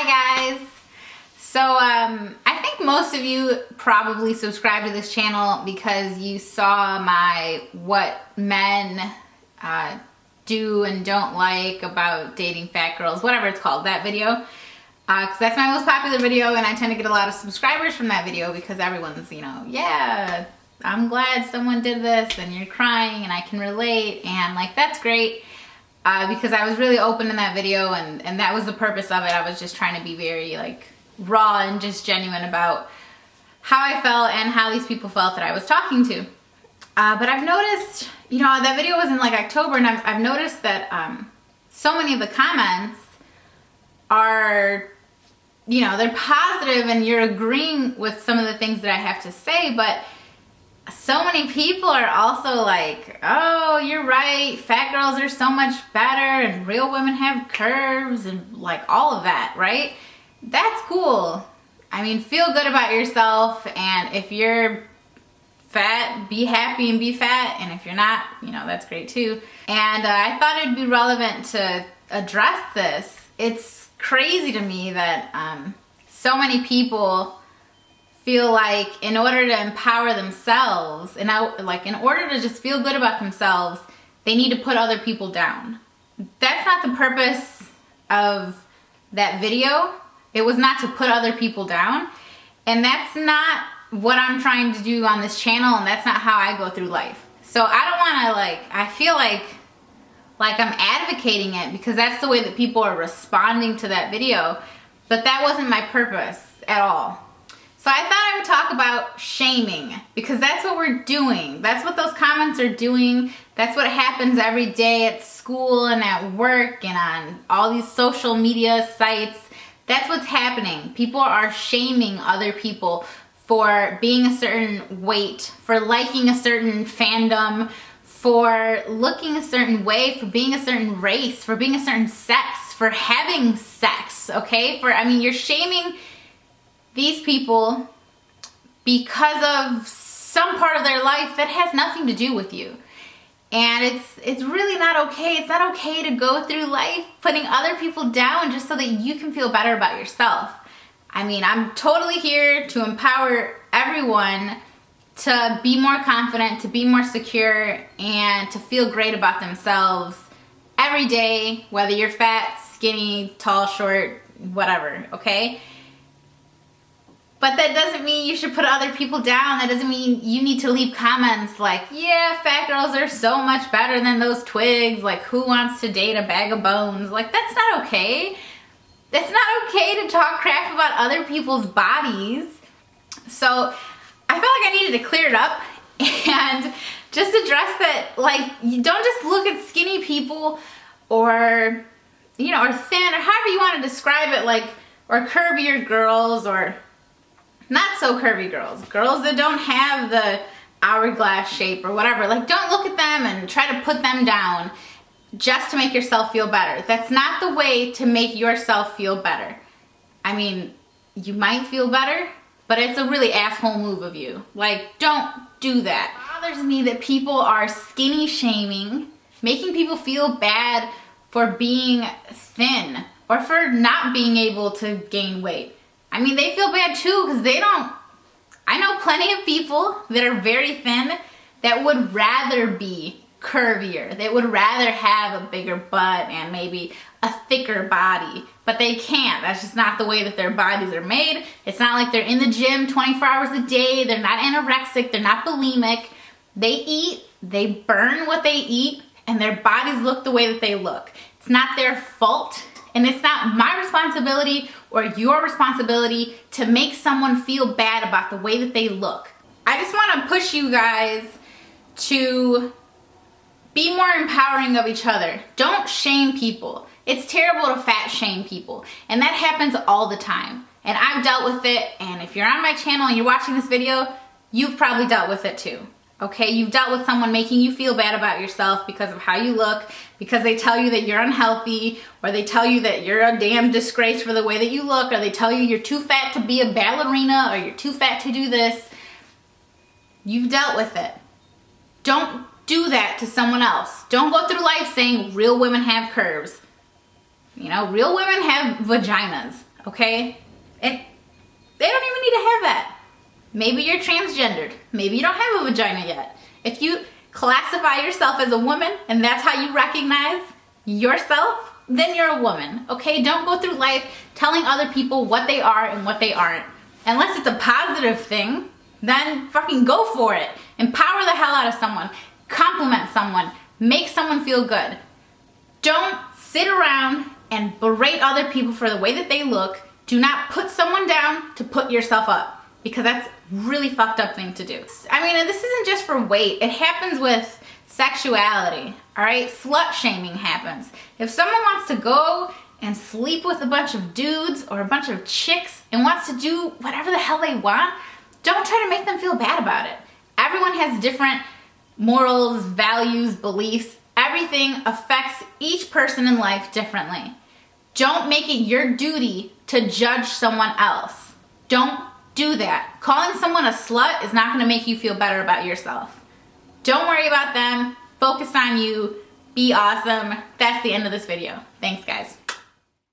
Hi guys! So I think most of you probably subscribe to this channel because you saw my what men do and don't like about dating fat girls, whatever it's called, that video. Because that's my most popular video and I tend to get a lot of subscribers from that video because everyone's, you know, yeah, I'm glad someone did this and you're crying and I can relate and like that's great. Because I was really open in that video and that was the purpose of it. I was just trying to be very like raw and just genuine about how I felt and how these people felt that I was talking to. But I've noticed, you know, that video was in like October and I've noticed that so many of the comments are, you know, they're positive and you're agreeing with some of the things that I have to say, but so many people are also like, oh, you're right, fat girls are so much better and real women have curves and like all of that, right? That's cool. I mean, feel good about yourself, and if you're fat, be happy and be fat, and if you're not, you know, that's great too. And I thought it'd be relevant to address this. It's crazy to me that so many people feel like in order to empower themselves and like in order to just feel good about themselves, they need to put other people down. That's not the purpose of that video. It was not to put other people down, and that's not what I'm trying to do on this channel, and that's not how I go through life. So I don't want to like, I feel like I'm advocating it because that's the way that people are responding to that video, but that wasn't my purpose at all. So I thought I would talk about shaming because that's what we're doing. That's what those comments are doing. That's what happens every day at school and at work and on all these social media sites. That's what's happening. People are shaming other people for being a certain weight, for liking a certain fandom, for looking a certain way, for being a certain race, for being a certain sex, for having sex, okay? I mean, you're shaming these people because of some part of their life that has nothing to do with you. And it's really not okay. It's not okay to go through life putting other people down just so that you can feel better about yourself. I mean, I'm totally here to empower everyone to be more confident, to be more secure, and to feel great about themselves every day, whether you're fat, skinny, tall, short, whatever, okay? But that doesn't mean you should put other people down. That doesn't mean you need to leave comments like, yeah, fat girls are so much better than those twigs. Like, who wants to date a bag of bones? Like, that's not okay. It's not okay to talk crap about other people's bodies. So I felt like I needed to clear it up and just address that, like, you don't just look at skinny people or, you know, or thin or however you want to describe it, like, or curvier girls or not so curvy girls, girls that don't have the hourglass shape or whatever. Like, don't look at them and try to put them down just to make yourself feel better. That's not the way to make yourself feel better. I mean, you might feel better, but it's a really asshole move of you. Like, don't do that. It bothers me that people are skinny shaming, making people feel bad for being thin or for not being able to gain weight. I mean, they feel bad too because they don't. I know plenty of people that are very thin that would rather be curvier. They would rather have a bigger butt and maybe a thicker body, but they can't. That's just not the way that their bodies are made. It's not like they're in the gym 24 hours a day. They're not anorexic. They're not bulimic. They eat, they burn what they eat, and their bodies look the way that they look. It's not their fault. And it's not my responsibility or your responsibility to make someone feel bad about the way that they look. I just want to push you guys to be more empowering of each other. Don't shame people. It's terrible to fat shame people. And that happens all the time. And I've dealt with it. And if you're on my channel and you're watching this video, you've probably dealt with it too. Okay, you've dealt with someone making you feel bad about yourself because of how you look, because they tell you that you're unhealthy, or they tell you that you're a damn disgrace for the way that you look, or they tell you you're too fat to be a ballerina, or you're too fat to do this. You've dealt with it. Don't do that to someone else. Don't go through life saying real women have curves. You know, real women have vaginas, okay? And they don't even need to have that. Maybe you're transgendered. Maybe you don't have a vagina yet. If you classify yourself as a woman and that's how you recognize yourself, then you're a woman, okay? Don't go through life telling other people what they are and what they aren't. Unless it's a positive thing, then fucking go for it. Empower the hell out of someone. Compliment someone. Make someone feel good. Don't sit around and berate other people for the way that they look. Do not put someone down to put yourself up, because that's really fucked up thing to do. I mean, this isn't just for weight. It happens with sexuality, all right? Slut shaming happens. If someone wants to go and sleep with a bunch of dudes or a bunch of chicks and wants to do whatever the hell they want, don't try to make them feel bad about it. Everyone has different morals, values, beliefs. Everything affects each person in life differently. Don't make it your duty to judge someone else. Don't do that. Calling someone a slut is not going to make you feel better about yourself. Don't worry about them. Focus on you. Be awesome. That's the end of this video. Thanks, guys.